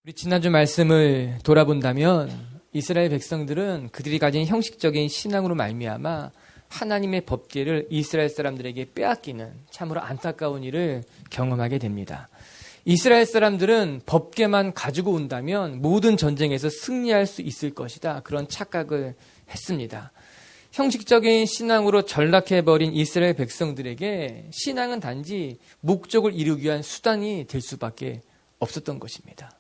우리 지난주 말씀을 돌아본다면 이스라엘 백성들은 그들이 가진 형식적인 신앙으로 말미암아 하나님의 법궤를 이스라엘 사람들에게 빼앗기는 참으로 안타까운 일을 경험하게 됩니다. 이스라엘 사람들은 법궤만 가지고 온다면 모든 전쟁에서 승리할 수 있을 것이다. 그런 착각을 했습니다. 형식적인 신앙으로 전락해버린 이스라엘 백성들에게 신앙은 단지 목적을 이루기 위한 수단이 될 수밖에 없었던 것입니다.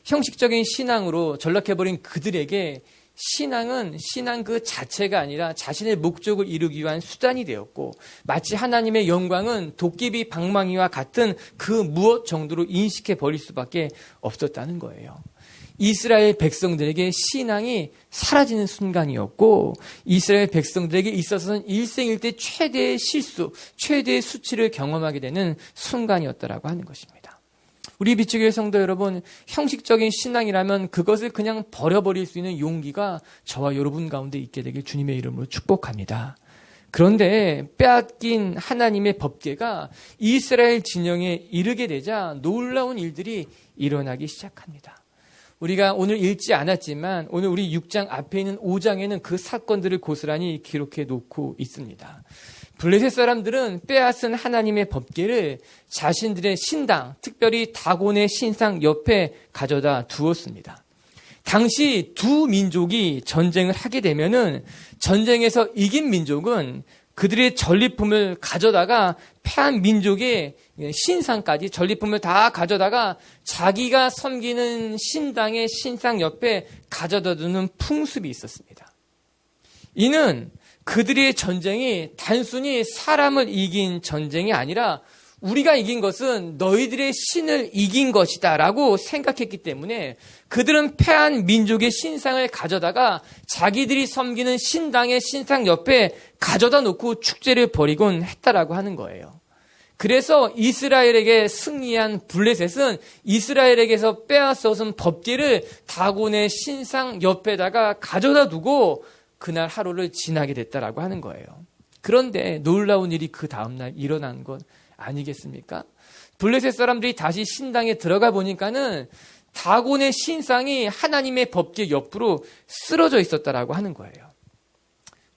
형식적인 신앙으로 전락해버린 그들에게 신앙은 신앙 그 자체가 아니라 자신의 목적을 이루기 위한 수단이 되었고, 마치 하나님의 영광은 도깨비 방망이와 같은 그 무엇 정도로 인식해 버릴 수밖에 없었다는 거예요. 이스라엘 백성들에게 신앙이 사라지는 순간이었고, 이스라엘 백성들에게 있어서는 일생일대 최대의 실수, 최대의 수치를 경험하게 되는 순간이었다라고 하는 것입니다. 우리 비추교회 성도 여러분, 형식적인 신앙이라면 그것을 그냥 버려버릴 수 있는 용기가 저와 여러분 가운데 있게 되길 주님의 이름으로 축복합니다. 그런데 빼앗긴 하나님의 법궤가 이스라엘 진영에 이르게 되자 놀라운 일들이 일어나기 시작합니다. 우리가 오늘 읽지 않았지만 오늘 우리 6장 앞에 있는 5장에는 그 사건들을 고스란히 기록해 놓고 있습니다. 블레셋 사람들은 빼앗은 하나님의 법궤를 자신들의 신당, 특별히 다곤의 신상 옆에 가져다 두었습니다. 당시 두 민족이 전쟁을 하게 되면은 전쟁에서 이긴 민족은 그들의 전리품을 가져다가 패한 민족의 신상까지 전리품을 다 가져다가 자기가 섬기는 신당의 신상 옆에 가져다 두는 풍습이 있었습니다. 이는 그들의 전쟁이 단순히 사람을 이긴 전쟁이 아니라 우리가 이긴 것은 너희들의 신을 이긴 것이다 라고 생각했기 때문에 그들은 패한 민족의 신상을 가져다가 자기들이 섬기는 신당의 신상 옆에 가져다 놓고 축제를 벌이곤 했다라고 하는 거예요. 그래서 이스라엘에게 승리한 블레셋은 이스라엘에게서 빼앗아온 법궤를 다곤의 신상 옆에다가 가져다 두고 그날 하루를 지나게 됐다라고 하는 거예요. 그런데 놀라운 일이 그 다음날 일어난 것 아니겠습니까? 블레셋 사람들이 다시 신당에 들어가 보니까는 다곤의 신상이 하나님의 법궤 옆으로 쓰러져 있었다라고 하는 거예요.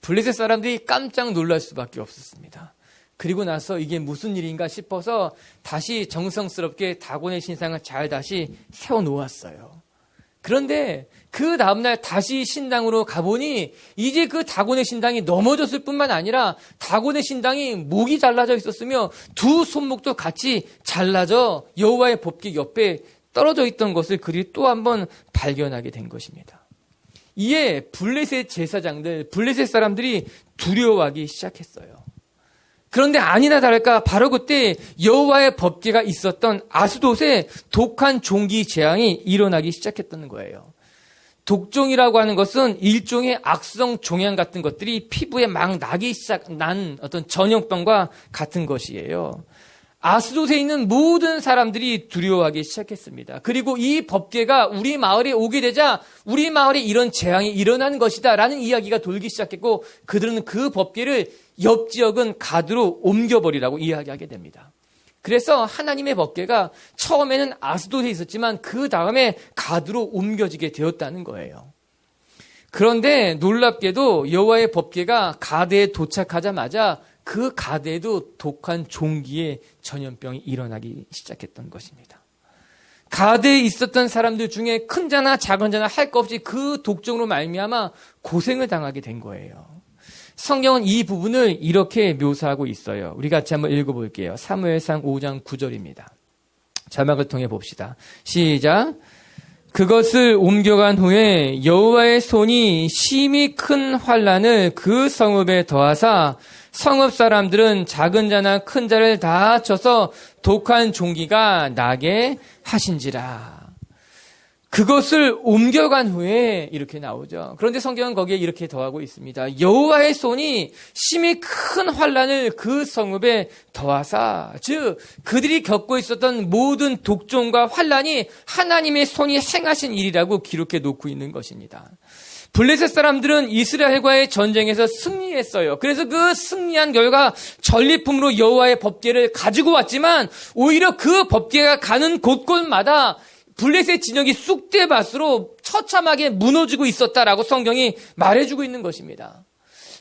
블레셋 사람들이 깜짝 놀랄 수밖에 없었습니다. 그리고 나서 이게 무슨 일인가 싶어서 다시 정성스럽게 다곤의 신상을 잘 다시 세워놓았어요. 그런데 그 다음날 다시 신당으로 가보니 이제 그 다곤의 신당이 넘어졌을 뿐만 아니라 다곤의 신당이 목이 잘라져 있었으며 두 손목도 같이 잘라져 여호와의 법궤 옆에 떨어져 있던 것을 그들이 또 한 번 발견하게 된 것입니다. 이에 블레셋 제사장들, 블레셋 사람들이 두려워하기 시작했어요. 그런데 아니나 다를까 바로 그때 여호와의 법궤가 있었던 아스돗에 독한 종기 재앙이 일어나기 시작했다는 거예요. 독종이라고 하는 것은 일종의 악성 종양 같은 것들이 피부에 막 나기 난 어떤 전염병과 같은 것이에요. 아스돗에 있는 모든 사람들이 두려워하기 시작했습니다. 그리고 이 법궤가 우리 마을에 오게 되자 우리 마을에 이런 재앙이 일어난 것이다 라는 이야기가 돌기 시작했고, 그들은 그 법궤를 옆 지역은 가드로 옮겨버리라고 이야기하게 됩니다. 그래서 하나님의 법궤가 처음에는 아스돗에 있었지만 그 다음에 가드로 옮겨지게 되었다는 거예요. 그런데 놀랍게도 여호와의 법궤가 가드에 도착하자마자 그 가드에도 독한 종기의 전염병이 일어나기 시작했던 것입니다. 가드에 있었던 사람들 중에 큰 자나 작은 자나 할 것 없이 그 독종으로 말미암아 고생을 당하게 된 거예요. 성경은 이 부분을 이렇게 묘사하고 있어요. 우리 같이 한번 읽어볼게요. 사무엘상 5장 9절입니다. 자막을 통해 봅시다. 시작. 그것을 옮겨간 후에 여호와의 손이 심히 큰 환난을 그 성읍에 더하사 성읍 사람들은 작은 자나 큰 자를 다 쳐서 독한 종기가 나게 하신지라. 그것을 옮겨간 후에 이렇게 나오죠. 그런데 성경은 거기에 이렇게 더하고 있습니다. 여호와의 손이 심히 큰 환난을 그 성읍에 더하사, 즉 그들이 겪고 있었던 모든 독종과 환난이 하나님의 손이 행하신 일이라고 기록해 놓고 있는 것입니다. 블레셋 사람들은 이스라엘과의 전쟁에서 승리했어요. 그래서 그 승리한 결과 전리품으로 여호와의 법궤를 가지고 왔지만 오히려 그 법궤가 가는 곳곳마다 블레셋 진영이 쑥대밭으로 처참하게 무너지고 있었다라고 성경이 말해주고 있는 것입니다.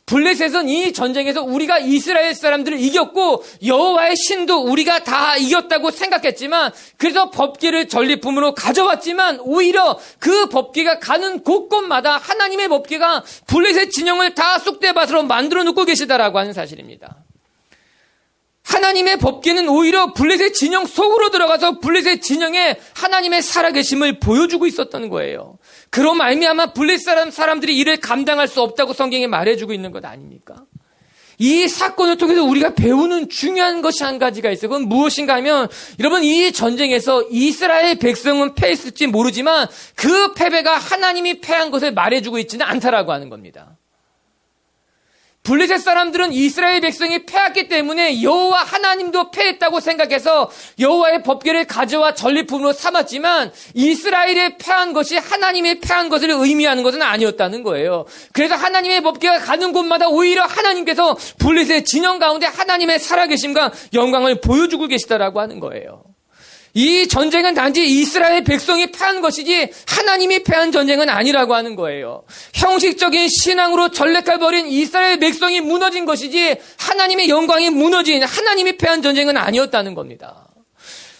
블레셋은 이 전쟁에서 우리가 이스라엘 사람들을 이겼고 여호와의 신도 우리가 다 이겼다고 생각했지만, 그래서 법궤를 전리품으로 가져왔지만 오히려 그 법궤가 가는 곳곳마다 하나님의 법궤가 블레셋 진영을 다 쑥대밭으로 만들어 놓고 계시다라고 하는 사실입니다. 하나님의 법궤는 오히려 블레셋 진영 속으로 들어가서 블레셋 진영에 하나님의 살아계심을 보여주고 있었던 거예요. 그로 말미암아 블레셋 사람들이 이를 감당할 수 없다고 성경이 말해주고 있는 것 아닙니까? 이 사건을 통해서 우리가 배우는 중요한 것이 한 가지가 있어요. 그건 무엇인가 하면, 여러분, 이 전쟁에서 이스라엘 백성은 패했을지 모르지만 그 패배가 하나님이 패한 것을 말해주고 있지는 않다라고 하는 겁니다. 블레셋 사람들은 이스라엘 백성이 패했기 때문에 여호와 하나님도 패했다고 생각해서 여호와의 법궤를 가져와 전리품으로 삼았지만, 이스라엘의 패한 것이 하나님의 패한 것을 의미하는 것은 아니었다는 거예요. 그래서 하나님의 법궤가 가는 곳마다 오히려 하나님께서 블레셋 진영 가운데 하나님의 살아계심과 영광을 보여주고 계시다라고 하는 거예요. 이 전쟁은 단지 이스라엘 백성이 패한 것이지 하나님이 패한 전쟁은 아니라고 하는 거예요. 형식적인 신앙으로 전략해버린 이스라엘 백성이 무너진 것이지 하나님의 영광이 무너진, 하나님이 패한 전쟁은 아니었다는 겁니다.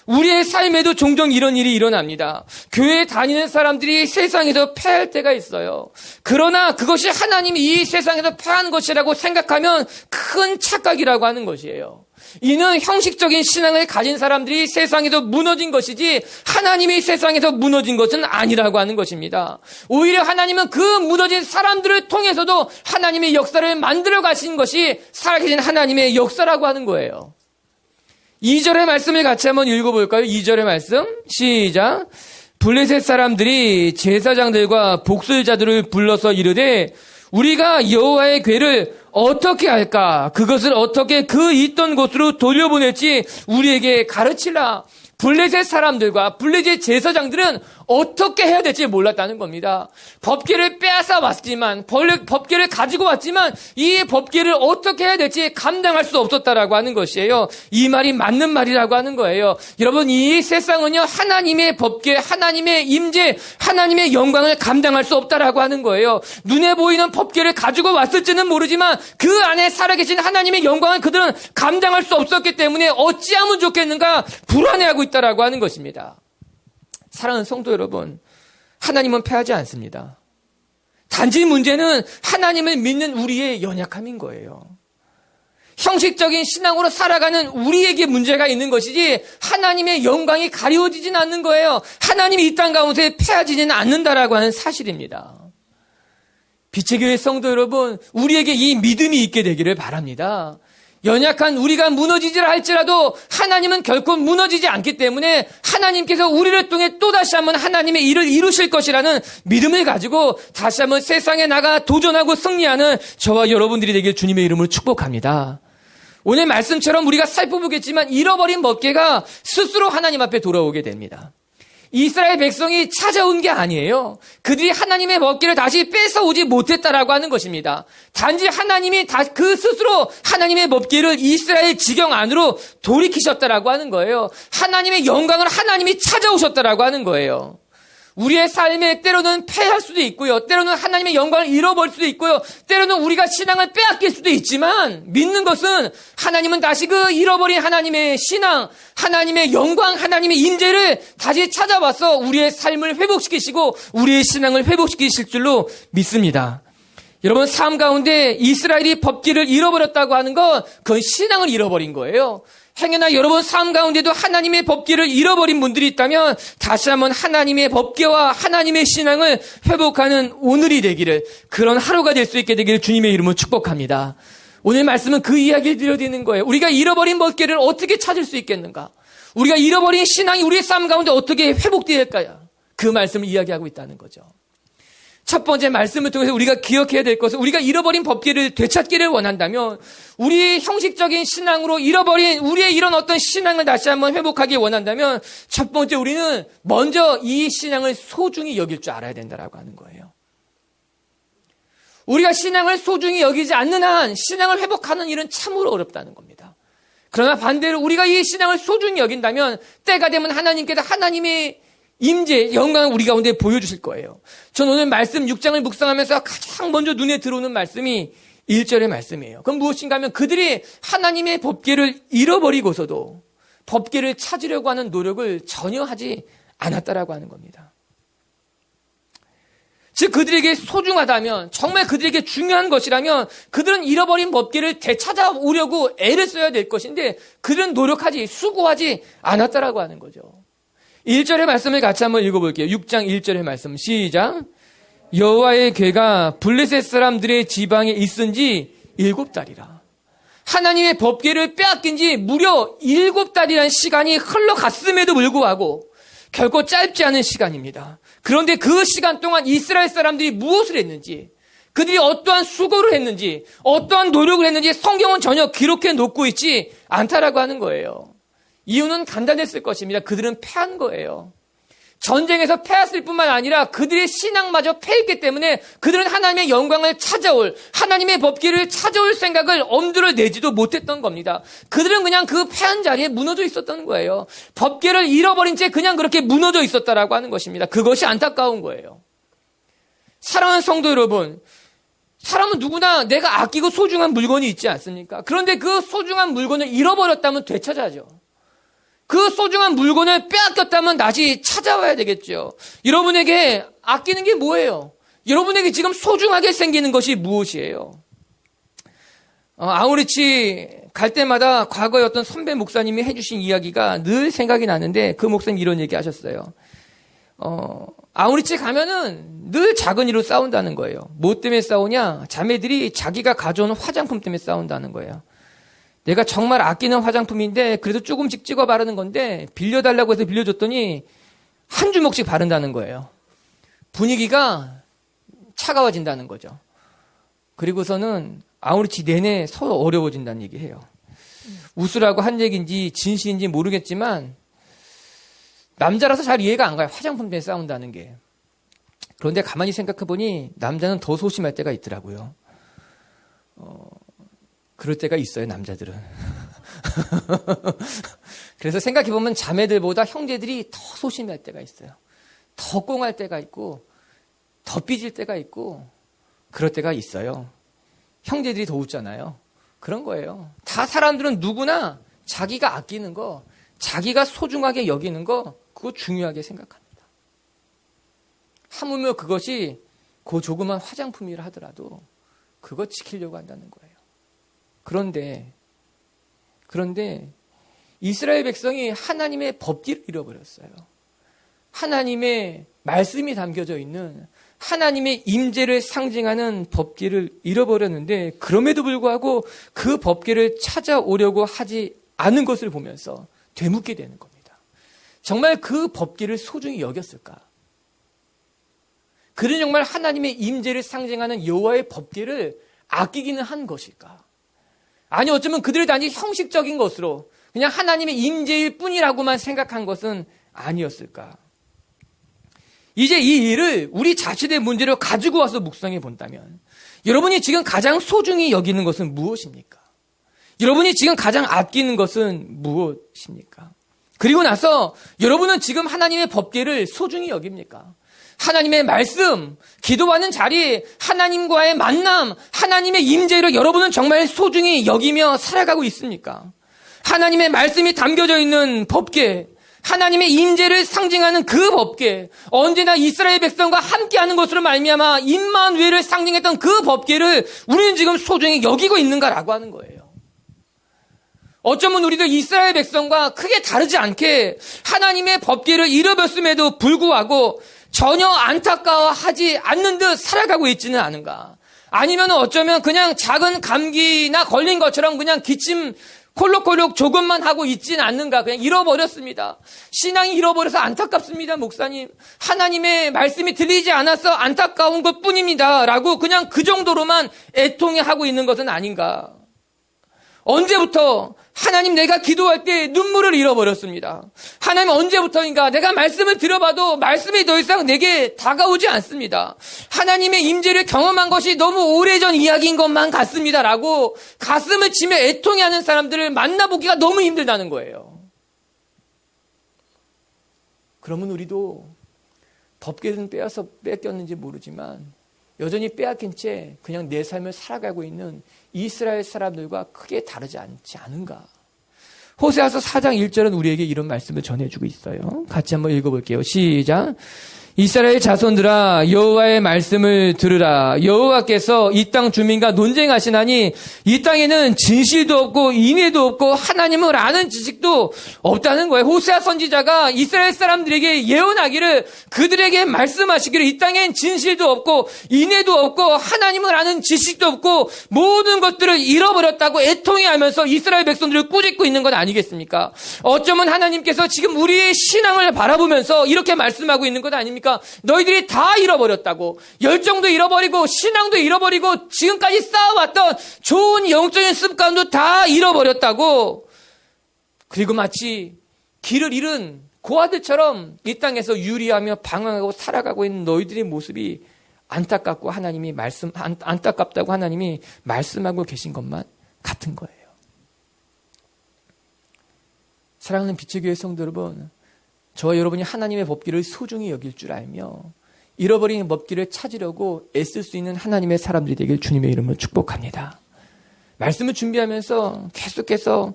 우리의 삶에도 종종 이런 일이 일어납니다. 교회에 다니는 사람들이 세상에서 패할 때가 있어요. 그러나 그것이 하나님이 이 세상에서 패한 것이라고 생각하면 큰 착각이라고 하는 것이에요. 이는 형식적인 신앙을 가진 사람들이 세상에서 무너진 것이지 하나님이 세상에서 무너진 것은 아니라고 하는 것입니다. 오히려 하나님은 그 무너진 사람들을 통해서도 하나님의 역사를 만들어 가신 것이 살아계신 하나님의 역사라고 하는 거예요. 2절의 말씀을 같이 한번 읽어볼까요? 2절의 말씀 시작. 블레셋 사람들이 제사장들과 복술자들을 불러서 이르되 우리가 여호와의 궤를 어떻게 할까? 그것을 어떻게 그 있던 곳으로 돌려보낼지 우리에게 가르치라. 블레셋 사람들과 블레셋 제사장들은 어떻게 해야 될지 몰랐다는 겁니다. 법궤를 빼앗아 왔지만, 법궤를 가지고 왔지만 이 법궤를 어떻게 해야 될지 감당할 수 없었다라고 하는 것이에요. 이 말이 맞는 말이라고 하는 거예요. 여러분, 이 세상은요, 하나님의 법궤, 하나님의 임재, 하나님의 영광을 감당할 수 없다라고 하는 거예요. 눈에 보이는 법궤를 가지고 왔을지는 모르지만 그 안에 살아계신 하나님의 영광을 그들은 감당할 수 없었기 때문에 어찌하면 좋겠는가 불안해하고 있다라고 하는 것입니다. 사랑하는 성도 여러분, 하나님은 패하지 않습니다. 단지 문제는 하나님을 믿는 우리의 연약함인 거예요. 형식적인 신앙으로 살아가는 우리에게 문제가 있는 것이지 하나님의 영광이 가리워지진 않는 거예요. 하나님이 이 땅 가운데 패하지는 않는다라고 하는 사실입니다. 빛의 교회 성도 여러분, 우리에게 이 믿음이 있게 되기를 바랍니다. 연약한 우리가 무너지질 할지라도 하나님은 결코 무너지지 않기 때문에 하나님께서 우리를 통해 또다시 한번 하나님의 일을 이루실 것이라는 믿음을 가지고 다시 한번 세상에 나가 도전하고 승리하는 저와 여러분들이 되길 주님의 이름으로 축복합니다. 오늘 말씀처럼 우리가 살펴보겠지만 잃어버린 법궤가 스스로 하나님 앞에 돌아오게 됩니다. 이스라엘 백성이 찾아온 게 아니에요. 그들이 하나님의 법궤를 다시 뺏어오지 못했다라고 하는 것입니다. 단지 하나님이 그 스스로 하나님의 법궤를 이스라엘 지경 안으로 돌이키셨다라고 하는 거예요. 하나님의 영광을 하나님이 찾아오셨다라고 하는 거예요. 우리의 삶에 때로는 패할 수도 있고요. 때로는 하나님의 영광을 잃어버릴 수도 있고요. 때로는 우리가 신앙을 빼앗길 수도 있지만 믿는 것은 하나님은 다시 그 잃어버린 하나님의 신앙, 하나님의 영광, 하나님의 임재를 다시 찾아와서 우리의 삶을 회복시키시고 우리의 신앙을 회복시키실 줄로 믿습니다. 여러분, 삶 가운데 이스라엘이 법궤를 잃어버렸다고 하는 건 그건 신앙을 잃어버린 거예요. 행여나 여러분 삶 가운데도 하나님의 법궤를 잃어버린 분들이 있다면 다시 한번 하나님의 법궤와 하나님의 신앙을 회복하는 오늘이 되기를, 그런 하루가 될 수 있게 되기를 주님의 이름으로 축복합니다. 오늘 말씀은 그 이야기를 드려드리는 거예요. 우리가 잃어버린 법궤를 어떻게 찾을 수 있겠는가? 우리가 잃어버린 신앙이 우리의 삶 가운데 어떻게 회복될까요? 그 말씀을 이야기하고 있다는 거죠. 첫 번째 말씀을 통해서 우리가 기억해야 될 것은, 우리가 잃어버린 법궤를 되찾기를 원한다면, 우리의 형식적인 신앙으로 잃어버린 우리의 이런 어떤 신앙을 다시 한번 회복하기 원한다면, 첫 번째 우리는 먼저 이 신앙을 소중히 여길 줄 알아야 된다라고 하는 거예요. 우리가 신앙을 소중히 여기지 않는 한 신앙을 회복하는 일은 참으로 어렵다는 겁니다. 그러나 반대로 우리가 이 신앙을 소중히 여긴다면 때가 되면 하나님께서 하나님의 임재, 영광을 우리 가운데 보여주실 거예요. 전 오늘 말씀 6장을 묵상하면서 가장 먼저 눈에 들어오는 말씀이 1절의 말씀이에요. 그럼 무엇인가 하면 그들이 하나님의 법궤를 잃어버리고서도 법궤를 찾으려고 하는 노력을 전혀 하지 않았다라고 하는 겁니다. 즉 그들에게 소중하다면, 정말 그들에게 중요한 것이라면 그들은 잃어버린 법궤를 되찾아오려고 애를 써야 될 것인데 그들은 노력하지, 수고하지 않았다라고 하는 거죠. 1절의 말씀을 같이 한번 읽어볼게요. 6장 1절의 말씀 시작. 여호와의 궤가 블레셋 사람들의 지방에 있은 지 7달이라. 하나님의 법궤를 빼앗긴 지 무려 7달이라는 시간이 흘러갔음에도 불구하고 결코 짧지 않은 시간입니다. 그런데 그 시간 동안 이스라엘 사람들이 무엇을 했는지, 그들이 어떠한 수고를 했는지, 어떠한 노력을 했는지 성경은 전혀 기록해 놓고 있지 않다라고 하는 거예요. 이유는 간단했을 것입니다. 그들은 패한 거예요. 전쟁에서 패했을 뿐만 아니라 그들의 신앙마저 패했기 때문에 그들은 하나님의 영광을 찾아올, 하나님의 법궤를 찾아올 생각을 엄두를 내지도 못했던 겁니다. 그들은 그냥 그 패한 자리에 무너져 있었던 거예요. 법궤를 잃어버린 채 그냥 그렇게 무너져 있었다라고 하는 것입니다. 그것이 안타까운 거예요. 사랑하는 성도 여러분, 사람은 누구나 내가 아끼고 소중한 물건이 있지 않습니까? 그런데 그 소중한 물건을 잃어버렸다면 되찾아야죠. 그 소중한 물건을 빼앗겼다면 다시 찾아와야 되겠죠. 여러분에게 아끼는 게 뭐예요? 여러분에게 지금 소중하게 생기는 것이 무엇이에요? 아우리치 갈 때마다 과거에 어떤 선배 목사님이 해주신 이야기가 늘 생각이 나는데 그 목사님 이런 얘기 하셨어요. 아우리치 가면은 늘 작은 일로 싸운다는 거예요. 뭐 때문에 싸우냐? 자매들이 자기가 가져온 화장품 때문에 싸운다는 거예요. 내가 정말 아끼는 화장품인데 그래도 조금씩 찍어 바르는 건데 빌려달라고 해서 빌려줬더니 한 주먹씩 바른다는 거예요. 분위기가 차가워진다는 거죠. 그리고서는 아우리치 내내 서로 어려워진다는 얘기해요. 웃으라고 한 얘기인지 진실인지 모르겠지만 남자라서 잘 이해가 안 가요. 화장품 때문에 싸운다는 게. 그런데 가만히 생각해보니 남자는 더 소심할 때가 있더라고요. 그럴 때가 있어요, 남자들은. 그래서 생각해보면 자매들보다 형제들이 더 소심할 때가 있어요. 더 꽁할 때가 있고, 더 삐질 때가 있고, 그럴 때가 있어요. 형제들이 더 웃잖아요. 그런 거예요. 다 사람들은 누구나 자기가 아끼는 거, 자기가 소중하게 여기는 거, 그거 중요하게 생각합니다. 하물며 그것이 그 조그만 화장품이라 하더라도 그거 지키려고 한다는 거예요. 그런데 이스라엘 백성이 하나님의 법궤를 잃어버렸어요. 하나님의 말씀이 담겨져 있는 하나님의 임재를 상징하는 법궤를 잃어버렸는데 그럼에도 불구하고 그 법궤를 찾아오려고 하지 않은 것을 보면서 되묻게 되는 겁니다. 정말 그 법궤를 소중히 여겼을까? 그는 정말 하나님의 임재를 상징하는 여호와의 법궤를 아끼기는 한 것일까? 아니 어쩌면 그들이 단지 형식적인 것으로 그냥 하나님의 임재일 뿐이라고만 생각한 것은 아니었을까? 이제 이 일을 우리 자신의 문제로 가지고 와서 묵상해 본다면 여러분이 지금 가장 소중히 여기는 것은 무엇입니까? 여러분이 지금 가장 아끼는 것은 무엇입니까? 그리고 나서 여러분은 지금 하나님의 법궤를 소중히 여깁니까? 하나님의 말씀, 기도하는 자리, 하나님과의 만남, 하나님의 임재를 여러분은 정말 소중히 여기며 살아가고 있습니까? 하나님의 말씀이 담겨져 있는 법궤, 하나님의 임재를 상징하는 그 법궤, 언제나 이스라엘 백성과 함께하는 것으로 말미암아 임마누엘을 상징했던 그 법궤를 우리는 지금 소중히 여기고 있는가라고 하는 거예요. 어쩌면 우리도 이스라엘 백성과 크게 다르지 않게 하나님의 법궤를 잃어버렸음에도 불구하고 전혀 안타까워하지 않는 듯 살아가고 있지는 않은가? 아니면 어쩌면 그냥 작은 감기나 걸린 것처럼 그냥 기침 콜록콜록 조금만 하고 있지는 않는가? 그냥 잃어버렸습니다. 신앙이 잃어버려서 안타깝습니다, 목사님. 하나님의 말씀이 들리지 않아서 안타까운 것뿐입니다. 라고 그냥 그 정도로만 애통해하고 있는 것은 아닌가? 언제부터 하나님 내가 기도할 때 눈물을 잃어버렸습니다. 하나님 언제부터인가 내가 말씀을 들어봐도 말씀이 더 이상 내게 다가오지 않습니다. 하나님의 임재를 경험한 것이 너무 오래전 이야기인 것만 같습니다. 라고 가슴을 치며 애통해하는 사람들을 만나보기가 너무 힘들다는 거예요. 그러면 우리도 법궤는 뺏겼는지 모르지만 여전히 빼앗긴 채 그냥 내 삶을 살아가고 있는 이스라엘 사람들과 크게 다르지 않지 않은가. 호세아서 4장 1절은 우리에게 이런 말씀을 전해주고 있어요. 같이 한번 읽어볼게요. 시작. 이스라엘 자손들아 여호와의 말씀을 들으라. 여호와께서 이 땅 주민과 논쟁하시나니 이 땅에는 진실도 없고 인애도 없고 하나님을 아는 지식도 없다는 거예요. 호세아 선지자가 이스라엘 사람들에게 예언하기를, 그들에게 말씀하시기를 이 땅엔 진실도 없고 인애도 없고 하나님을 아는 지식도 없고 모든 것들을 잃어버렸다고 애통해하면서 이스라엘 백성들을 꾸짖고 있는 건 아니겠습니까? 어쩌면 하나님께서 지금 우리의 신앙을 바라보면서 이렇게 말씀하고 있는 것 아닙니까? 너희들이 다 잃어버렸다고. 열정도 잃어버리고 신앙도 잃어버리고 지금까지 쌓아왔던 좋은 영적인 습관도 다 잃어버렸다고. 그리고 마치 길을 잃은 고아들처럼 이 땅에서 유리하며 방황하고 살아가고 있는 너희들의 모습이 안타깝다고 하나님이 말씀하고 계신 것만 같은 거예요. 사랑하는 빛의 교회 성도 여러분, 저와 여러분이 하나님의 법궤를 소중히 여길 줄 알며 잃어버린 법궤를 찾으려고 애쓸 수 있는 하나님의 사람들이 되길 주님의 이름으로 축복합니다. 말씀을 준비하면서 계속해서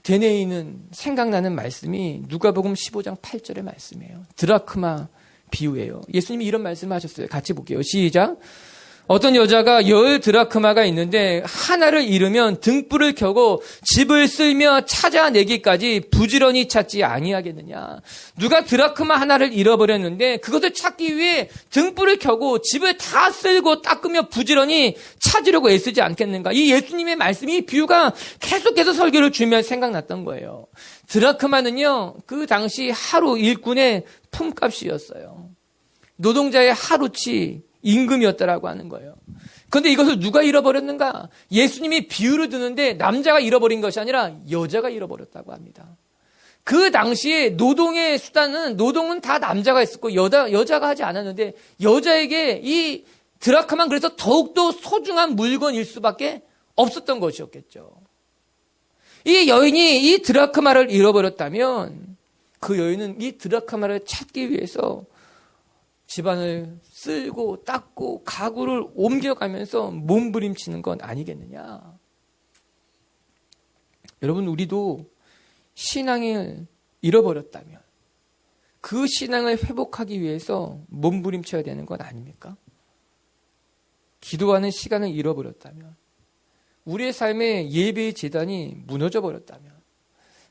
되뇌이는 생각나는 말씀이 누가복음 15장 8절의 말씀이에요. 드라크마 비유예요. 예수님이 이런 말씀을 하셨어요. 같이 볼게요. 시작. 어떤 여자가 10 드라크마가 있는데 하나를 잃으면 등불을 켜고 집을 쓸며 찾아내기까지 부지런히 찾지 아니하겠느냐. 누가 드라크마 하나를 잃어버렸는데 그것을 찾기 위해 등불을 켜고 집을 다 쓸고 닦으며 부지런히 찾으려고 애쓰지 않겠는가. 이 예수님의 말씀이, 비유가 계속해서 설교를 주면 생각났던 거예요. 드라크마는요, 그 당시 하루 일꾼의 품값이었어요. 노동자의 하루치 임금이었다라고 하는 거예요. 그런데 이것을 누가 잃어버렸는가? 예수님이 비유를 드는데 남자가 잃어버린 것이 아니라 여자가 잃어버렸다고 합니다. 그 당시에 노동의 수단은, 노동은 다 남자가 했었고 여자가 하지 않았는데 여자에게 이 드라크마는 그래서 더욱더 소중한 물건일 수밖에 없었던 것이었겠죠. 이 여인이 이 드라크마를 잃어버렸다면 그 여인은 이 드라크마를 찾기 위해서 집안을 쓸고 닦고 가구를 옮겨가면서 몸부림치는 건 아니겠느냐. 여러분, 우리도 신앙을 잃어버렸다면 그 신앙을 회복하기 위해서 몸부림쳐야 되는 건 아닙니까? 기도하는 시간을 잃어버렸다면, 우리의 삶의 예배의 재단이 무너져 버렸다면,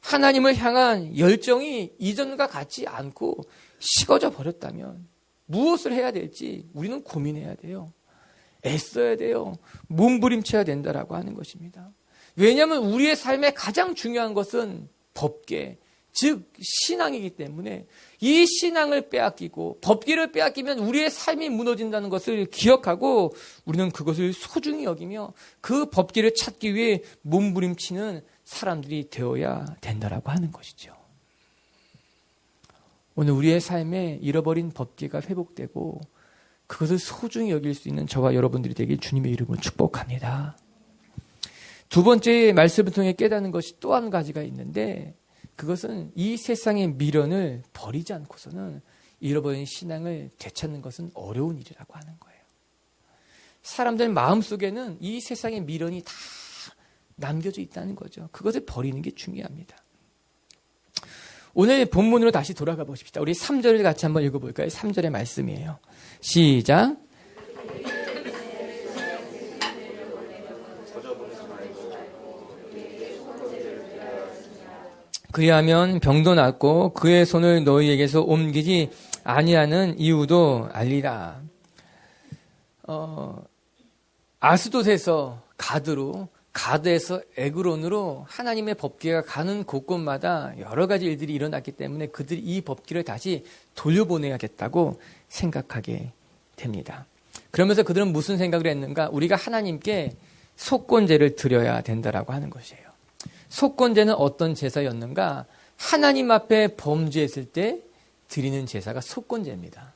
하나님을 향한 열정이 이전과 같지 않고 식어져 버렸다면 무엇을 해야 될지 우리는 고민해야 돼요. 애써야 돼요. 몸부림쳐야 된다라고 하는 것입니다. 왜냐하면 우리의 삶에 가장 중요한 것은 법궤, 즉 신앙이기 때문에 이 신앙을 빼앗기고 법궤를 빼앗기면 우리의 삶이 무너진다는 것을 기억하고 우리는 그것을 소중히 여기며 그 법궤를 찾기 위해 몸부림치는 사람들이 되어야 된다라고 하는 것이죠. 오늘 우리의 삶에 잃어버린 법궤가 회복되고 그것을 소중히 여길 수 있는 저와 여러분들이 되길 주님의 이름으로 축복합니다. 두 번째 말씀을 통해 깨닫는 것이 또 한 가지가 있는데, 그것은 이 세상의 미련을 버리지 않고서는 잃어버린 신앙을 되찾는 것은 어려운 일이라고 하는 거예요. 사람들 마음속에는 이 세상의 미련이 다 남겨져 있다는 거죠. 그것을 버리는 게 중요합니다. 오늘 본문으로 다시 돌아가 보십시다. 우리 3절을 같이 한번 읽어볼까요? 3절의 말씀이에요. 시작. 그리하면 병도 낫고 그의 손을 너희에게서 옮기지 아니하는 이유도 알리라. 아스돗에서 가드로, 가드에서 에그론으로 하나님의 법궤가 가는 곳곳마다 여러 가지 일들이 일어났기 때문에 그들이 이 법궤를 다시 돌려보내야겠다고 생각하게 됩니다. 그러면서 그들은 무슨 생각을 했는가? 우리가 하나님께 속건제를 드려야 된다라고 하는 것이에요. 속건제는 어떤 제사였는가? 하나님 앞에 범죄했을 때 드리는 제사가 속건제입니다.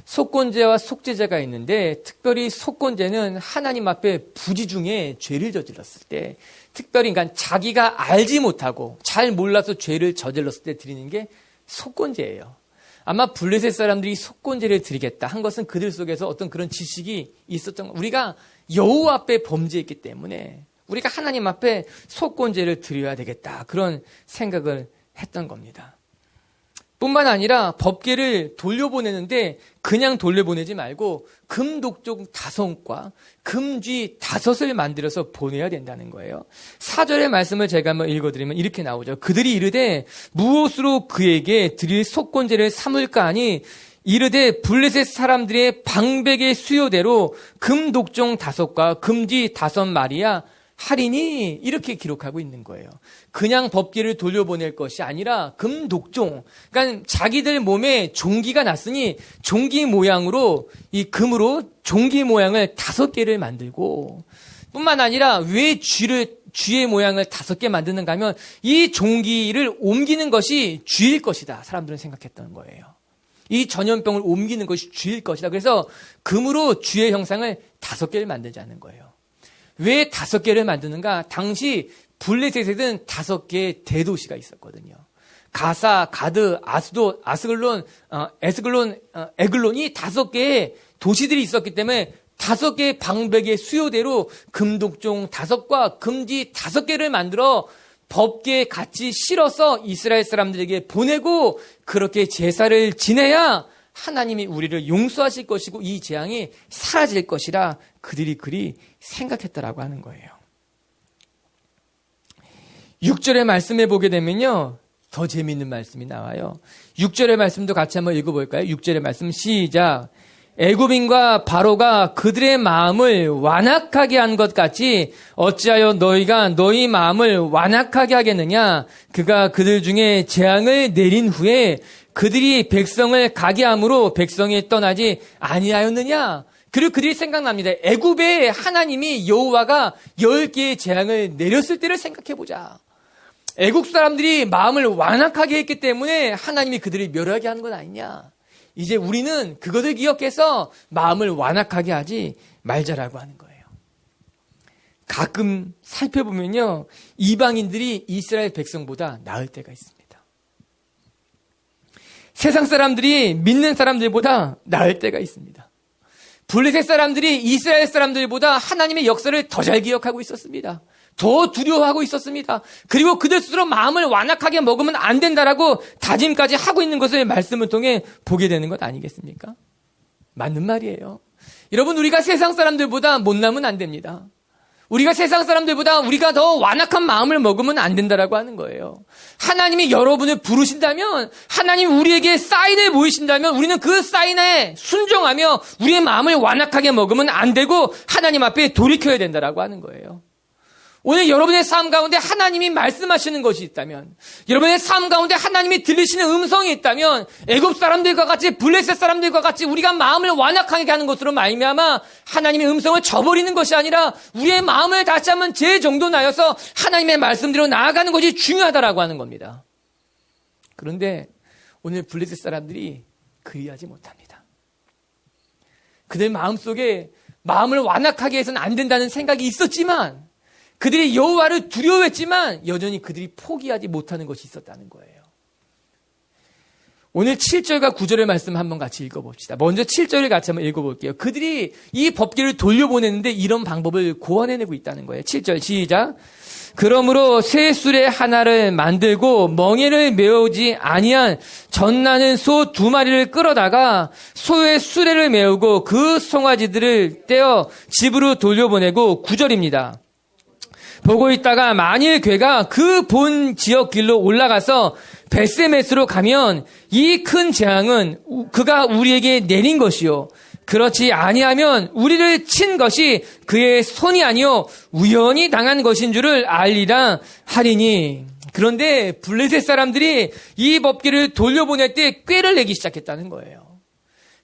속건제와 속죄제가 있는데, 특별히 속건제는 하나님 앞에 부지 중에 죄를 저질렀을 때, 특별히 그러니까 자기가 알지 못하고 잘 몰라서 죄를 저질렀을 때 드리는 게 속건제예요. 아마 블레셋 사람들이 속건제를 드리겠다 한 것은 그들 속에서 어떤 그런 지식이 있었던 거. 우리가 여호와 앞에 범죄했기 때문에 우리가 하나님 앞에 속건제를 드려야 되겠다. 그런 생각을 했던 겁니다. 뿐만 아니라 법궤를 돌려보내는데 그냥 돌려보내지 말고 금독종 5과 금쥐 5을 만들어서 보내야 된다는 거예요. 4절의 말씀을 제가 한번 읽어드리면 이렇게 나오죠. 그들이 이르되 무엇으로 그에게 드릴 속건제를 삼을까 하니 이르되 블레셋 사람들의 방백의 수요대로 금독종 5과 금쥐 5마리야 하리니 이렇게 기록하고 있는 거예요. 그냥 법궤를 돌려보낼 것이 아니라 금독종, 그러니까 자기들 몸에 종기가 났으니 종기 모양으로 이 금으로 종기 모양을 5개를 만들고, 뿐만 아니라 왜 쥐의 모양을 5개 만드는가 하면 이 종기를 옮기는 것이 쥐일 것이다. 사람들은 생각했던 거예요. 이 전염병을 옮기는 것이 쥐일 것이다. 그래서 금으로 쥐의 형상을 5개를 만들자는 거예요. 왜 5개를 만드는가? 당시 블레셋에는 5개의 대도시가 있었거든요. 가사, 가드, 아스도, 아스글론, 에스글론, 에글론이 5개의 도시들이 있었기 때문에 5개의 방백의 수요대로 금독종 5과 금지 5개를 만들어 법궤에 같이 실어서 이스라엘 사람들에게 보내고 그렇게 제사를 지내야 하나님이 우리를 용서하실 것이고 이 재앙이 사라질 것이라 그들이 그리 생각했다라고 하는 거예요. 6절의 말씀에 보게 되면요, 더 재미있는 말씀이 나와요. 6절의 말씀도 같이 한번 읽어볼까요? 6절의 말씀 시작. 애굽인과 바로가 그들의 마음을 완악하게 한 것 같이 어찌하여 너희가 너희 마음을 완악하게 하겠느냐? 그가 그들 중에 재앙을 내린 후에 그들이 백성을 가게 함으로 백성이 떠나지 아니하였느냐? 그리고 그들이 생각납니다. 애굽에 하나님이 여호와가 10개의 재앙을 내렸을 때를 생각해보자. 애국 사람들이 마음을 완악하게 했기 때문에 하나님이 그들을 멸하게 하는 건 아니냐. 이제 우리는 그것을 기억해서 마음을 완악하게 하지 말자라고 하는 거예요. 가끔 살펴보면요, 이방인들이 이스라엘 백성보다 나을 때가 있습니다. 세상 사람들이 믿는 사람들보다 나을 때가 있습니다. 블레셋 사람들이 이스라엘 사람들보다 하나님의 역사를 더 잘 기억하고 있었습니다. 더 두려워하고 있었습니다. 그리고 그들 스스로 마음을 완악하게 먹으면 안 된다라고 다짐까지 하고 있는 것을 말씀을 통해 보게 되는 것 아니겠습니까? 맞는 말이에요. 여러분, 우리가 세상 사람들보다 못나면 안 됩니다. 우리가 세상 사람들보다 우리가 더 완악한 마음을 먹으면 안 된다라고 하는 거예요. 하나님이 여러분을 부르신다면, 하나님 우리에게 사인을 보이신다면 우리는 그 사인에 순종하며 우리의 마음을 완악하게 먹으면 안 되고 하나님 앞에 돌이켜야 된다라고 하는 거예요. 오늘 여러분의 삶 가운데 하나님이 말씀하시는 것이 있다면, 여러분의 삶 가운데 하나님이 들리시는 음성이 있다면, 애굽 사람들과 같이 블레셋 사람들과 같이 우리가 마음을 완악하게 하는 것으로 말미암아 하나님의 음성을 저버리는 것이 아니라 우리의 마음을 다시 한번 재정돈하여서 하나님의 말씀대로 나아가는 것이 중요하다라고 하는 겁니다. 그런데 오늘 블레셋 사람들이 그리하지 못합니다. 그들 마음속에 마음을 완악하게 해서는 안 된다는 생각이 있었지만, 그들이 여호와를 두려워했지만 여전히 그들이 포기하지 못하는 것이 있었다는 거예요. 오늘 7절과 9절의 말씀 한번 같이 읽어봅시다. 먼저 7절을 같이 한번 읽어볼게요. 그들이 이 법궤를 돌려보내는데 이런 방법을 고안해내고 있다는 거예요. 7절 시작. 그러므로 새 수레 하나를 만들고 멍에를 메우지 아니한 젖나는 소 2마리를 끌어다가 소의 수레를 메우고 그 송아지들을 떼어 집으로 돌려보내고 9절입니다. 보고 있다가 만일 괴가 그 본 지역 길로 올라가서 벳세메스로 가면 이 큰 재앙은 그가 우리에게 내린 것이요, 그렇지 아니하면 우리를 친 것이 그의 손이 아니요 우연히 당한 것인 줄을 알리라 하리니. 그런데 블레셋 사람들이 이 법궤를 돌려보낼 때 꾀를 내기 시작했다는 거예요.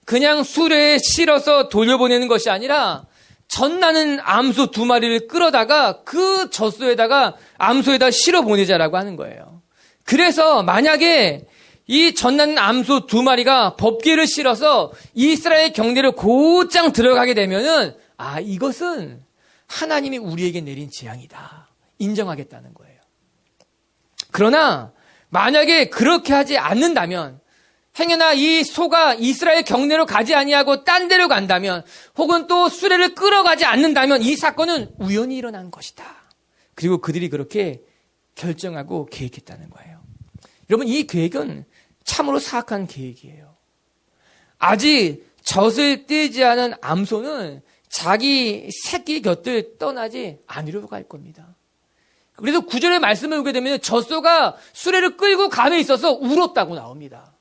그냥 수레에 실어서 돌려보내는 것이 아니라 젖나는 암소 2마리를 끌어다가 그 젖소에다가 암소에다 실어 보내자라고 하는 거예요. 그래서 만약에 이 젖나는 암소 2마리가 법궤를 실어서 이스라엘 경내로 곧장 들어가게 되면은, 아, 이것은 하나님이 우리에게 내린 재앙이다, 인정하겠다는 거예요. 그러나 만약에 그렇게 하지 않는다면, 행여나 이 소가 이스라엘 경내로 가지 아니하고 딴 데로 간다면, 혹은 또 수레를 끌어가지 않는다면 이 사건은 우연히 일어난 것이다. 그리고 그들이 그렇게 결정하고 계획했다는 거예요. 여러분, 이 계획은 참으로 사악한 계획이에요. 아직 젖을 떼지 않은 암소는 자기 새끼 곁을 떠나지 않으려고 할 겁니다. 그래서 9절의 말씀을 보게 되면 젖소가 수레를 끌고 감에 있어서 울었다고 나옵니다.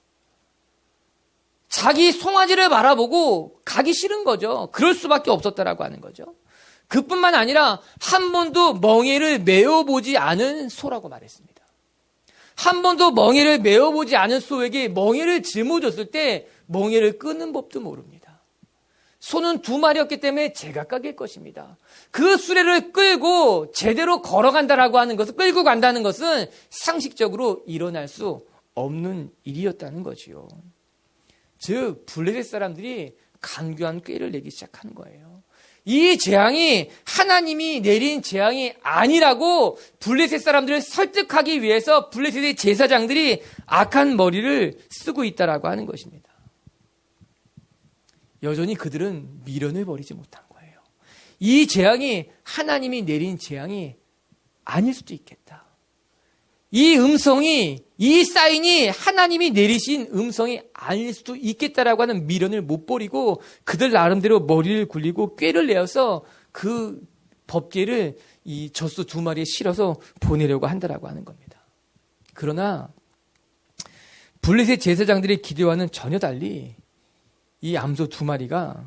자기 송아지를 바라보고 가기 싫은 거죠. 그럴 수밖에 없었다라고 하는 거죠. 그뿐만 아니라 한 번도 멍에를 메어보지 않은 소라고 말했습니다. 한 번도 멍에를 메어보지 않은 소에게 멍에를 짊어졌을 때 멍에를 끄는 법도 모릅니다. 소는 2마리였기 때문에 제각각일 것입니다. 그 수레를 끌고 제대로 걸어간다라고 하는 것은, 끌고 간다는 것은 상식적으로 일어날 수 없는 일이었다는 거지요. 즉 블레셋 사람들이 간교한 꾀를 내기 시작하는 거예요. 이 재앙이 하나님이 내린 재앙이 아니라고 블레셋 사람들을 설득하기 위해서 블레셋의 제사장들이 악한 머리를 쓰고 있다라고 하는 것입니다. 여전히 그들은 미련을 버리지 못한 거예요. 이 재앙이 하나님이 내린 재앙이 아닐 수도 있겠다. 이 음성이, 이 사인이 하나님이 내리신 음성이 아닐 수도 있겠다라고 하는 미련을 못 버리고 그들 나름대로 머리를 굴리고 꾀를 내어서 그 법궤를 이 젖소 2마리에 실어서 보내려고 한다라고 하는 겁니다. 그러나 블레셋 제사장들의 기대와는 전혀 달리 이 암소 2마리가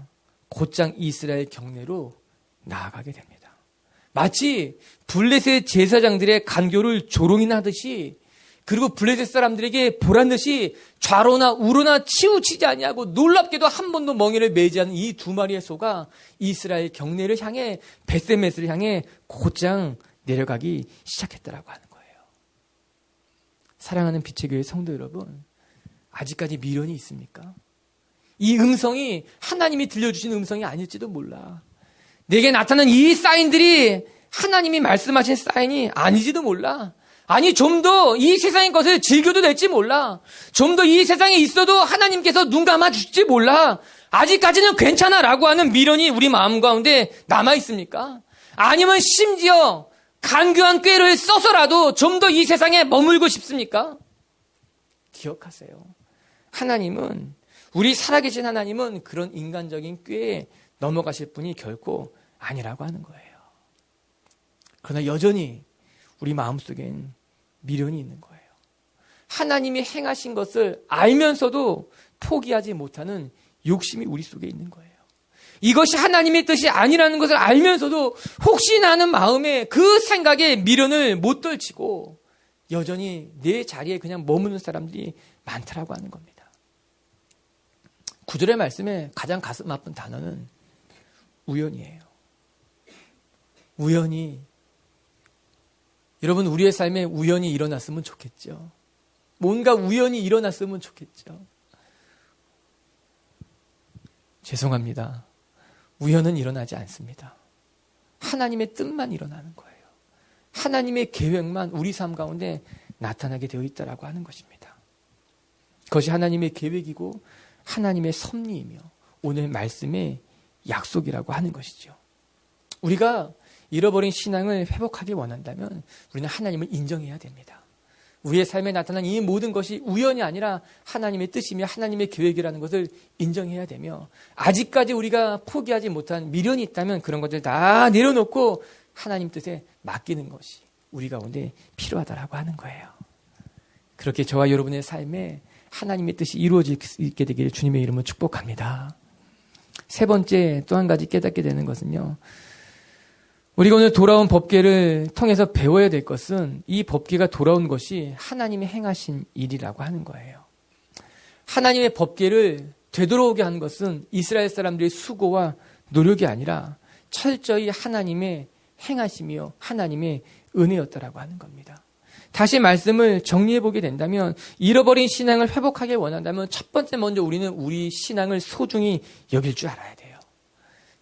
곧장 이스라엘 경내로 나아가게 됩니다. 마치 블레셋 제사장들의 간교를 조롱이나 하듯이, 그리고 블레셋 사람들에게 보란듯이 좌로나 우로나 치우치지 아니하고 놀랍게도 한 번도 멍에를 매지 않은 이 2마리의 소가 이스라엘 경내를 향해, 벳세메스를 향해 곧장 내려가기 시작했다라고 하는 거예요. 사랑하는 빛의 교회 성도 여러분, 아직까지 미련이 있습니까? 이 음성이 하나님이 들려주신 음성이 아닐지도 몰라. 내게 나타난 이 사인들이 하나님이 말씀하신 사인이 아니지도 몰라. 아니, 좀 더 이 세상의 것을 즐겨도 될지 몰라. 좀 더 이 세상에 있어도 하나님께서 눈 감아 주실지 몰라. 아직까지는 괜찮아 라고 하는 미련이 우리 마음 가운데 남아 있습니까? 아니면 심지어 간교한 꾀를 써서라도 좀 더 이 세상에 머물고 싶습니까? 기억하세요. 하나님은, 우리 살아계신 하나님은 그런 인간적인 꾀에 넘어가실 분이 결코 아니라고 하는 거예요. 그러나 여전히 우리 마음속엔 미련이 있는 거예요. 하나님이 행하신 것을 알면서도 포기하지 못하는 욕심이 우리 속에 있는 거예요. 이것이 하나님의 뜻이 아니라는 것을 알면서도 혹시나 하는 마음에, 그 생각에 미련을 못 떨치고 여전히 내 자리에 그냥 머무는 사람들이 많다라고 하는 겁니다. 9절의 말씀에 가장 가슴 아픈 단어는 우연이에요. 우연히. 여러분, 우리의 삶에 우연이 일어났으면 좋겠죠. 뭔가 우연이 일어났으면 좋겠죠. 죄송합니다. 우연은 일어나지 않습니다. 하나님의 뜻만 일어나는 거예요. 하나님의 계획만 우리 삶 가운데 나타나게 되어 있다라고 하는 것입니다. 그것이 하나님의 계획이고 하나님의 섭리이며 오늘 말씀의 약속이라고 하는 것이죠. 우리가 잃어버린 신앙을 회복하기 원한다면 우리는 하나님을 인정해야 됩니다. 우리의 삶에 나타난 이 모든 것이 우연이 아니라 하나님의 뜻이며 하나님의 계획이라는 것을 인정해야 되며, 아직까지 우리가 포기하지 못한 미련이 있다면 그런 것들 다 내려놓고 하나님 뜻에 맡기는 것이 우리 가운데 필요하다라고 하는 거예요. 그렇게 저와 여러분의 삶에 하나님의 뜻이 이루어질 수 있게 되기를 주님의 이름으로 축복합니다. 세 번째, 또 한 가지 깨닫게 되는 것은요, 우리가 오늘 돌아온 법궤를 통해서 배워야 될 것은 이 법궤가 돌아온 것이 하나님이 행하신 일이라고 하는 거예요. 하나님의 법궤를 되돌아오게 한 것은 이스라엘 사람들의 수고와 노력이 아니라 철저히 하나님의 행하심이요 하나님의 은혜였다라고 하는 겁니다. 다시 말씀을 정리해 보게 된다면, 잃어버린 신앙을 회복하기 원한다면 첫 번째 먼저 우리는 우리 신앙을 소중히 여길 줄 알아야 돼요.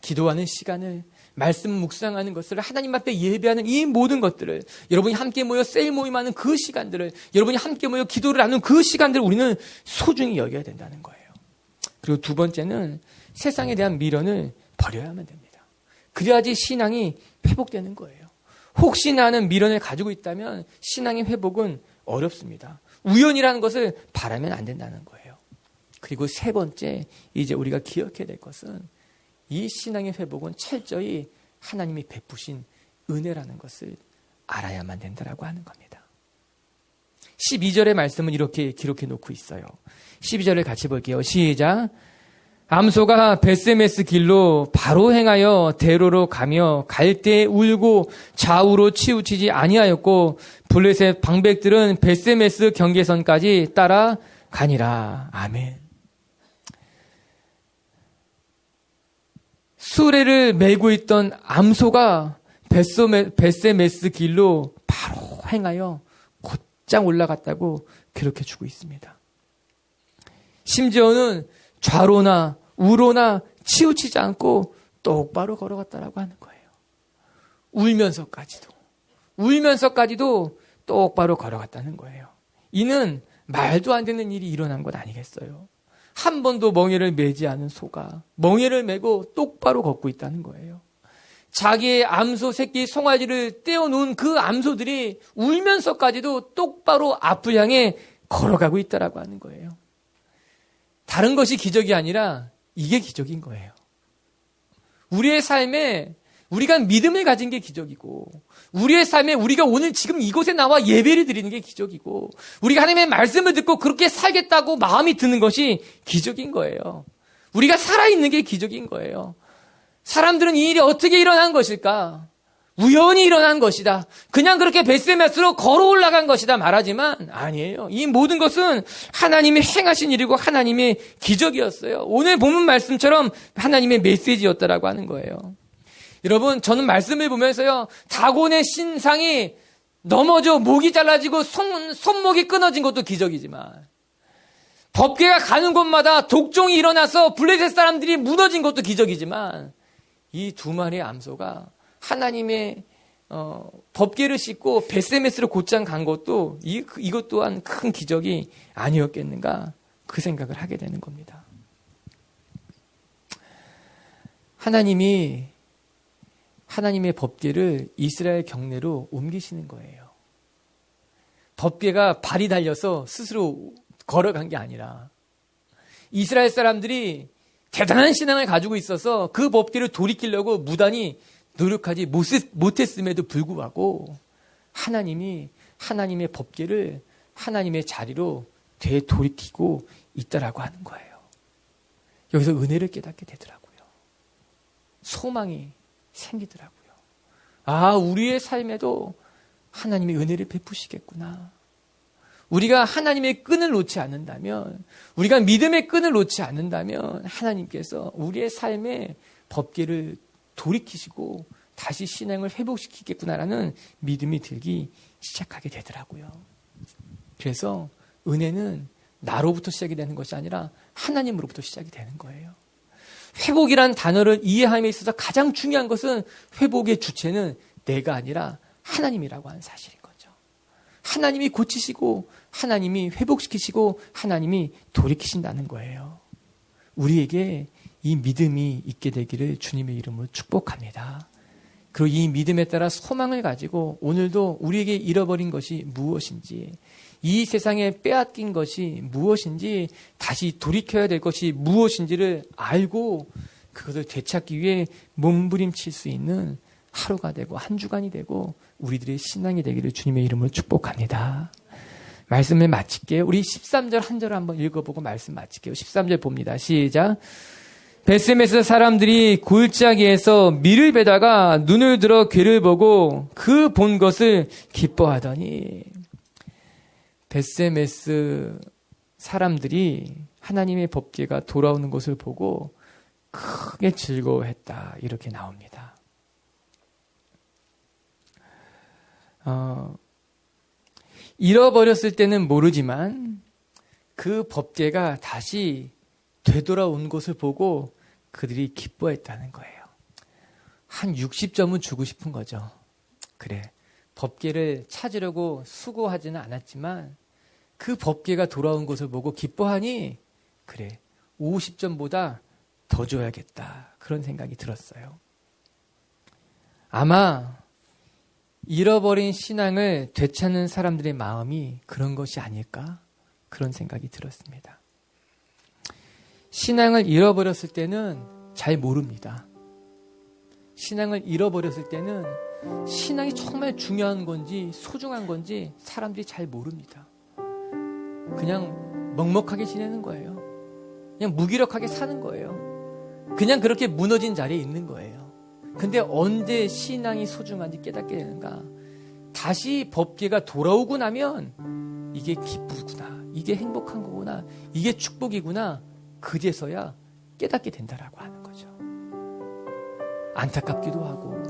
기도하는 시간을, 말씀 묵상하는 것을, 하나님 앞에 예배하는 이 모든 것들을, 여러분이 함께 모여 세일 모임하는 그 시간들을, 여러분이 함께 모여 기도를 나누는 그 시간들을 우리는 소중히 여겨야 된다는 거예요. 그리고 두 번째는 세상에 대한 미련을 버려야만 됩니다. 그래야지 신앙이 회복되는 거예요. 혹시 나는 미련을 가지고 있다면 신앙의 회복은 어렵습니다. 우연이라는 것을 바라면 안 된다는 거예요. 그리고 세 번째, 이제 우리가 기억해야 될 것은 이 신앙의 회복은 철저히 하나님이 베푸신 은혜라는 것을 알아야만 된다라고 하는 겁니다. 12절의 말씀은 이렇게 기록해 놓고 있어요. 12절을 같이 볼게요. 시작. 암소가 벳세메스 길로 바로 행하여 대로로 가며 갈 때 울고 좌우로 치우치지 아니하였고 블레셋 방백들은 벳세메스 경계선까지 따라가니라. 아멘. 수레를 메고 있던 암소가 벳세메스 길로 바로 행하여 곧장 올라갔다고 기록해주고 있습니다. 심지어는 좌로나 우로나 치우치지 않고 똑바로 걸어갔다라고 하는 거예요. 울면서까지도 똑바로 걸어갔다는 거예요. 이는 말도 안 되는 일이 일어난 것 아니겠어요? 한 번도 멍에를 메지 않은 소가 멍에를 메고 똑바로 걷고 있다는 거예요. 자기의 암소 새끼 송아지를 떼어놓은 그 암소들이 울면서까지도 똑바로 앞을 향해 걸어가고 있다라고 하는 거예요. 다른 것이 기적이 아니라 이게 기적인 거예요. 우리의 삶에 우리가 믿음을 가진 게 기적이고, 우리의 삶에 우리가 오늘 지금 이곳에 나와 예배를 드리는 게 기적이고, 우리가 하나님의 말씀을 듣고 그렇게 살겠다고 마음이 드는 것이 기적인 거예요. 우리가 살아있는 게 기적인 거예요. 사람들은 이 일이 어떻게 일어난 것일까? 우연히 일어난 것이다. 그냥 그렇게 벳세메스로 걸어 올라간 것이다 말하지만 아니에요. 이 모든 것은 하나님이 행하신 일이고 하나님의 기적이었어요. 오늘 본문 말씀처럼 하나님의 메시지였다라고 하는 거예요. 여러분, 저는 말씀을 보면서요, 다곤의 신상이 넘어져 목이 잘라지고 손목이 끊어진 것도 기적이지만, 법궤가 가는 곳마다 독종이 일어나서 블레셋 사람들이 무너진 것도 기적이지만, 이 두 마리의 암소가 하나님의 법궤를 싣고 벳세메스로 곧장 간 것도 이것 또한 큰 기적이 아니었겠는가, 그 생각을 하게 되는 겁니다. 하나님의 법궤를 이스라엘 경내로 옮기시는 거예요. 법궤가 발이 달려서 스스로 걸어간 게 아니라 이스라엘 사람들이 대단한 신앙을 가지고 있어서 그 법궤를 돌이키려고 무단히 노력하지 못했음에도 불구하고 하나님의 법궤를 하나님의 자리로 되돌이키고 있다라고 하는 거예요. 여기서 은혜를 깨닫게 되더라고요. 소망이 생기더라고요. 아, 우리의 삶에도 하나님의 은혜를 베푸시겠구나. 우리가 하나님의 끈을 놓지 않는다면, 우리가 믿음의 끈을 놓지 않는다면 하나님께서 우리의 삶에 법궤를 돌이키시고 다시 신앙을 회복시키겠구나라는 믿음이 들기 시작하게 되더라고요. 그래서 은혜는 나로부터 시작이 되는 것이 아니라 하나님으로부터 시작이 되는 거예요. 회복이란 단어를 이해함에 있어서 가장 중요한 것은 회복의 주체는 내가 아니라 하나님이라고 하는 사실인 거죠. 하나님이 고치시고 하나님이 회복시키시고 하나님이 돌이키신다는 거예요. 우리에게 이 믿음이 있게 되기를 주님의 이름으로 축복합니다. 그리고 이 믿음에 따라 소망을 가지고 오늘도 우리에게 잃어버린 것이 무엇인지, 이 세상에 빼앗긴 것이 무엇인지, 다시 돌이켜야 될 것이 무엇인지를 알고 그것을 되찾기 위해 몸부림칠 수 있는 하루가 되고 한 주간이 되고 우리들의 신앙이 되기를 주님의 이름으로 축복합니다. 말씀을 마칠게요. 우리 13절 한 절을 한번 읽어보고 말씀 마칠게요. 13절 봅니다. 시작. 벳세메스 사람들이 골짜기에서 밀을 베다가 눈을 들어 괴를 보고 그 본 것을 기뻐하더니, 벳세메스 사람들이 하나님의 법궤가 돌아오는 것을 보고 크게 즐거워했다, 이렇게 나옵니다. 잃어버렸을 때는 모르지만 그 법궤가 다시 되돌아온 것을 보고 그들이 기뻐했다는 거예요. 한 60점은 주고 싶은 거죠. 그래, 법궤를 찾으려고 수고하지는 않았지만 그 법궤가 돌아온 것을 보고 기뻐하니 그래, 50점보다 더 줘야겠다. 그런 생각이 들었어요. 아마 잃어버린 신앙을 되찾는 사람들의 마음이 그런 것이 아닐까? 그런 생각이 들었습니다. 신앙을 잃어버렸을 때는 잘 모릅니다. 신앙을 잃어버렸을 때는 신앙이 정말 중요한 건지 소중한 건지 사람들이 잘 모릅니다. 그냥 먹먹하게 지내는 거예요. 그냥 무기력하게 사는 거예요. 그냥 그렇게 무너진 자리에 있는 거예요. 근데 언제 신앙이 소중한지 깨닫게 되는가? 다시 법궤가 돌아오고 나면 이게 기쁘구나, 이게 행복한 거구나, 이게 축복이구나, 그제서야 깨닫게 된다라고 하는 거죠. 안타깝기도 하고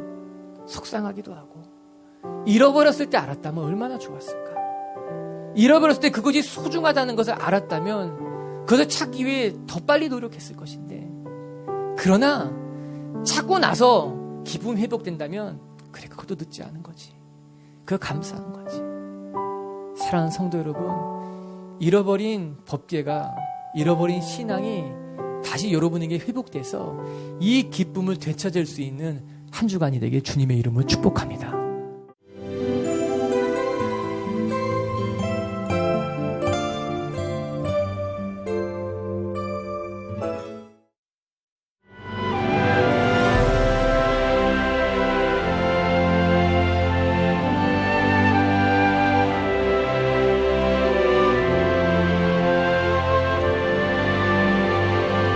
속상하기도 하고, 잃어버렸을 때 알았다면 얼마나 좋았을까? 잃어버렸을 때 그것이 소중하다는 것을 알았다면 그것을 찾기 위해 더 빨리 노력했을 것인데, 그러나 찾고 나서 기쁨이 회복된다면 그래, 그것도 늦지 않은 거지. 그거 감사한 거지. 사랑하는 성도 여러분, 잃어버린 법궤가, 잃어버린 신앙이 다시 여러분에게 회복돼서 이 기쁨을 되찾을 수 있는 한 주간이 되길 주님의 이름으로 축복합니다.